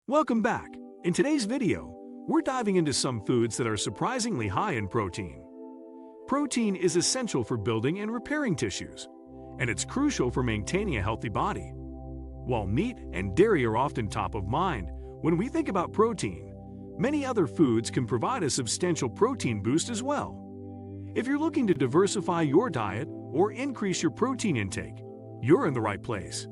Welcome back. In today's video, we're diving into some foods that are surprisingly high in protein. Protein is essential for building and repairing tissues, and it's crucial for maintaining a healthy body. While meat and dairy are often top of mind when we think about protein, many other foods can provide a substantial protein boost as well. If you're looking to diversify your diet or increase your protein intake, you're in the right place.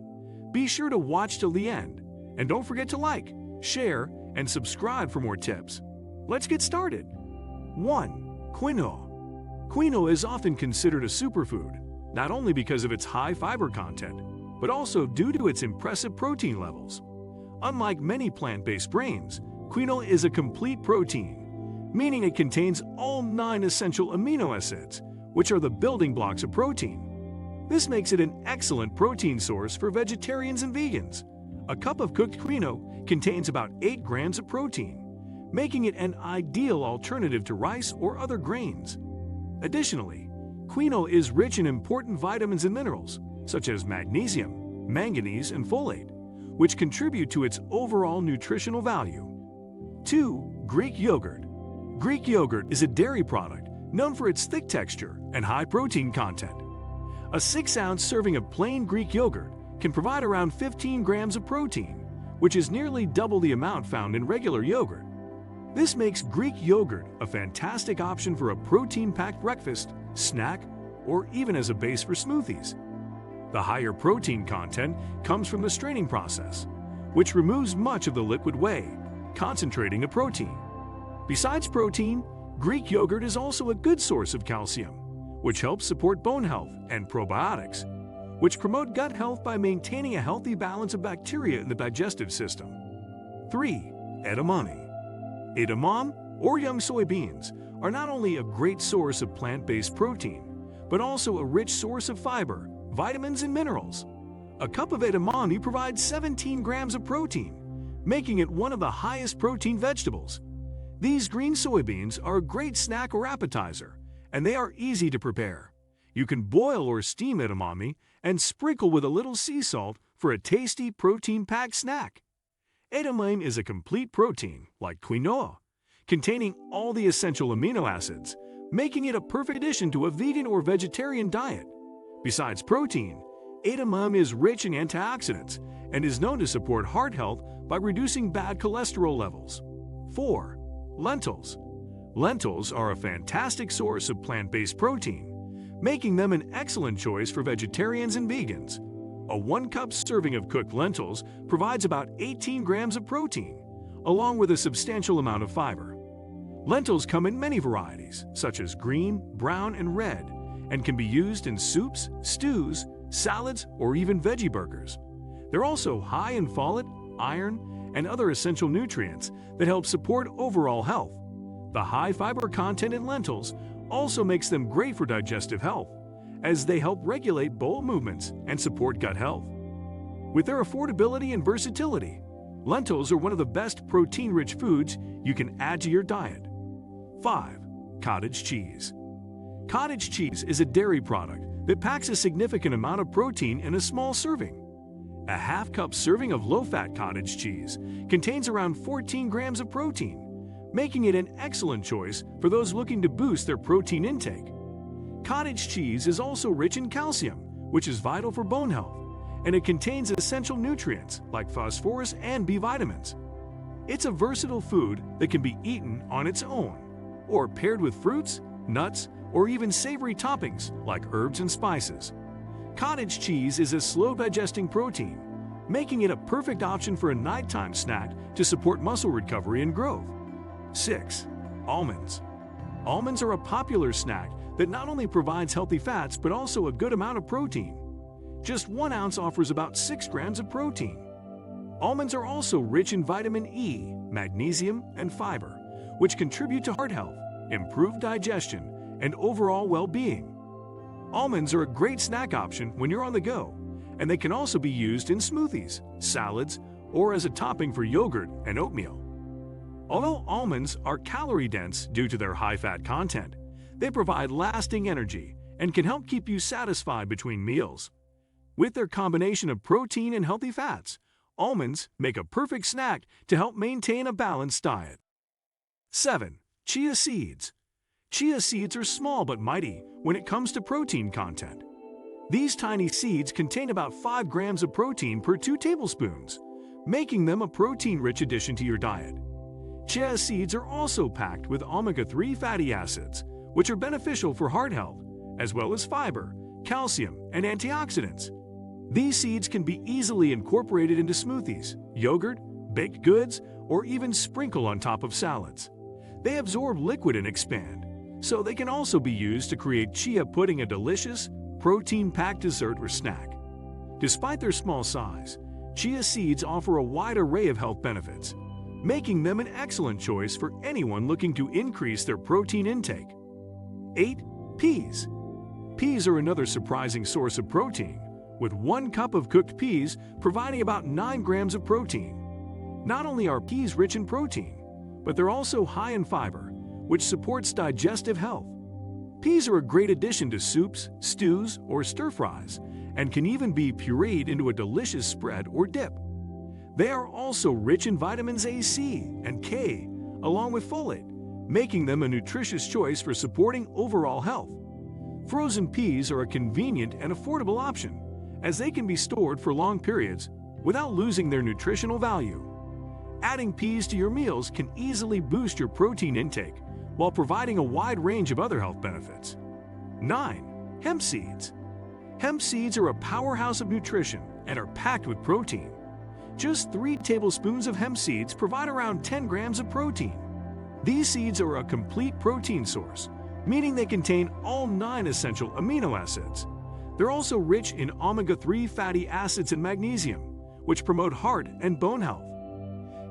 Be sure to watch till the end, and don't forget to like, share, and subscribe for more tips. Let's get started. 1. Quinoa. Quinoa is often considered a superfood, not only because of its high fiber content, but also due to its impressive protein levels. Unlike many plant-based grains, quinoa is a complete protein, meaning it contains all 9 essential amino acids, which are the building blocks of protein. This makes it an excellent protein source for vegetarians and vegans. A cup of cooked quinoa contains about 8 grams of protein, making it an ideal alternative to rice or other grains. Additionally, quinoa is rich in important vitamins and minerals, such as magnesium, manganese, and folate, which contribute to its overall nutritional value. 2. Greek yogurt. Greek yogurt is a dairy product known for its thick texture and high protein content. A 6-ounce serving of plain Greek yogurt can provide around 15 grams of protein, which is nearly double the amount found in regular yogurt. This makes Greek yogurt a fantastic option for a protein-packed breakfast, snack, or even as a base for smoothies. The higher protein content comes from the straining process, which removes much of the liquid whey, concentrating the protein. Besides protein, Greek yogurt is also a good source of calcium, which helps support bone health, and probiotics, which promote gut health by maintaining a healthy balance of bacteria in the digestive system. 3. Edamame. Edamame, or young soybeans, are not only a great source of plant-based protein, but also a rich source of fiber, vitamins, and minerals. A cup of edamame provides 17 grams of protein, making it one of the highest protein vegetables. These green soybeans are a great snack or appetizer, and they are easy to prepare. You can boil or steam edamame and sprinkle with a little sea salt for a tasty protein-packed snack. Edamame is a complete protein, like quinoa, containing all the essential amino acids, making it a perfect addition to a vegan or vegetarian diet. Besides protein, edamame is rich in antioxidants and is known to support heart health by reducing bad cholesterol levels. 4. Lentils. Lentils are a fantastic source of plant-based protein, making them an excellent choice for vegetarians and vegans. A 1-cup serving of cooked lentils provides about 18 grams of protein, along with a substantial amount of fiber. Lentils come in many varieties, such as green, brown, and red, and can be used in soups, stews, salads, or even veggie burgers. They're also high in folate, iron, and other essential nutrients that help support overall health. The high fiber content in lentils also makes them great for digestive health, as they help regulate bowel movements and support gut health. With their affordability and versatility, lentils are one of the best protein-rich foods you can add to your diet. 5. Cottage cheese. Cottage cheese is a dairy product that packs a significant amount of protein in a small serving. A half-cup serving of low-fat cottage cheese contains around 14 grams of protein, making it an excellent choice for those looking to boost their protein intake. Cottage cheese is also rich in calcium, which is vital for bone health, and it contains essential nutrients like phosphorus and B vitamins. It's a versatile food that can be eaten on its own, or paired with fruits, nuts, or even savory toppings like herbs and spices. Cottage cheese is a slow-digesting protein, making it a perfect option for a nighttime snack to support muscle recovery and growth. 6. Almonds. Almonds are a popular snack that not only provides healthy fats but also a good amount of protein. Just 1 ounce offers about 6 grams of protein. Almonds are also rich in vitamin E, magnesium, and fiber, which contribute to heart health, improved digestion, and overall well-being. Almonds are a great snack option when you're on the go, and they can also be used in smoothies, salads, or as a topping for yogurt and oatmeal. Although almonds are calorie-dense due to their high-fat content, they provide lasting energy and can help keep you satisfied between meals. With their combination of protein and healthy fats, Almonds make a perfect snack to help maintain a balanced diet. 7. Chia seeds. Chia seeds are small but mighty when it comes to protein content. These tiny seeds contain about 5 grams of protein per 2 tablespoons, making them a protein-rich addition to your diet. Chia seeds are also packed with omega-3 fatty acids, which are beneficial for heart health, as well as fiber, calcium, and antioxidants. These seeds can be easily incorporated into smoothies, yogurt, baked goods, or even sprinkle on top of salads. They absorb liquid and expand, so they can also be used to create chia pudding, a delicious, protein-packed dessert or snack. Despite their small size, chia seeds offer a wide array of health benefits, making them an excellent choice for anyone looking to increase their protein intake. 8. Peas. Peas are another surprising source of protein, with 1 cup of cooked peas providing about 9 grams of protein. Not only are peas rich in protein, but they're also high in fiber, which supports digestive health. Peas are a great addition to soups, stews, or stir-fries, and can even be pureed into a delicious spread or dip. They are also rich in vitamins A, C, and K, along with folate, making them a nutritious choice for supporting overall health. Frozen peas are a convenient and affordable option, as they can be stored for long periods without losing their nutritional value. Adding peas to your meals can easily boost your protein intake while providing a wide range of other health benefits. 9. Hemp seeds. Hemp seeds are a powerhouse of nutrition and are packed with protein. Just 3 tablespoons of hemp seeds provide around 10 grams of protein. These seeds are a complete protein source, meaning they contain all 9 essential amino acids. They're also rich in omega-3 fatty acids and magnesium, which promote heart and bone health.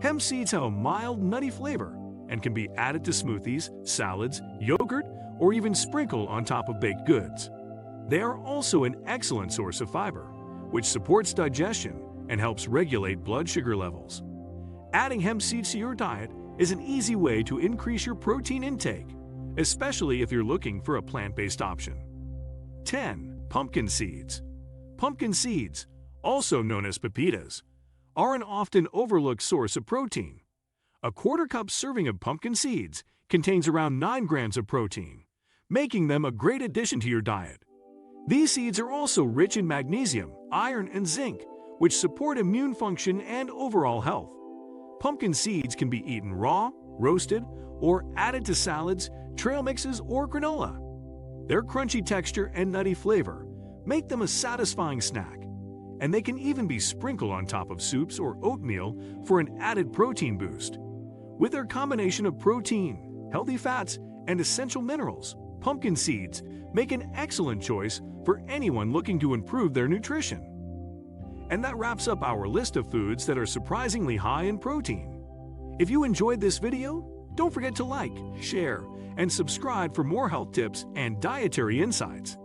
Hemp seeds have a mild, nutty flavor and can be added to smoothies, salads, yogurt, or even sprinkled on top of baked goods. They are also an excellent source of fiber, which supports digestion and helps regulate blood sugar levels. Adding hemp seeds to your diet is an easy way to increase your protein intake, especially if you're looking for a plant-based option. 10. Pumpkin seeds. Pumpkin seeds, also known as pepitas, are an often overlooked source of protein. A 1/4 cup serving of pumpkin seeds contains around 9 grams of protein, making them a great addition to your diet. These seeds are also rich in magnesium, iron, and zinc, which support immune function and overall health. Pumpkin seeds can be eaten raw, roasted, or added to salads, trail mixes, or granola. Their crunchy texture and nutty flavor make them a satisfying snack, and they can even be sprinkled on top of soups or oatmeal for an added protein boost. With their combination of protein, healthy fats, and essential minerals, pumpkin seeds make an excellent choice for anyone looking to improve their nutrition. And that wraps up our list of foods that are surprisingly high in protein. If you enjoyed this video, don't forget to like, share, and subscribe for more health tips and dietary insights.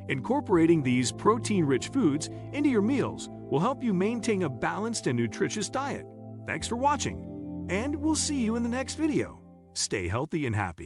Incorporating these protein-rich foods into your meals will help you maintain a balanced and nutritious diet. Thanks for watching, and we'll see you in the next video. Stay healthy and happy.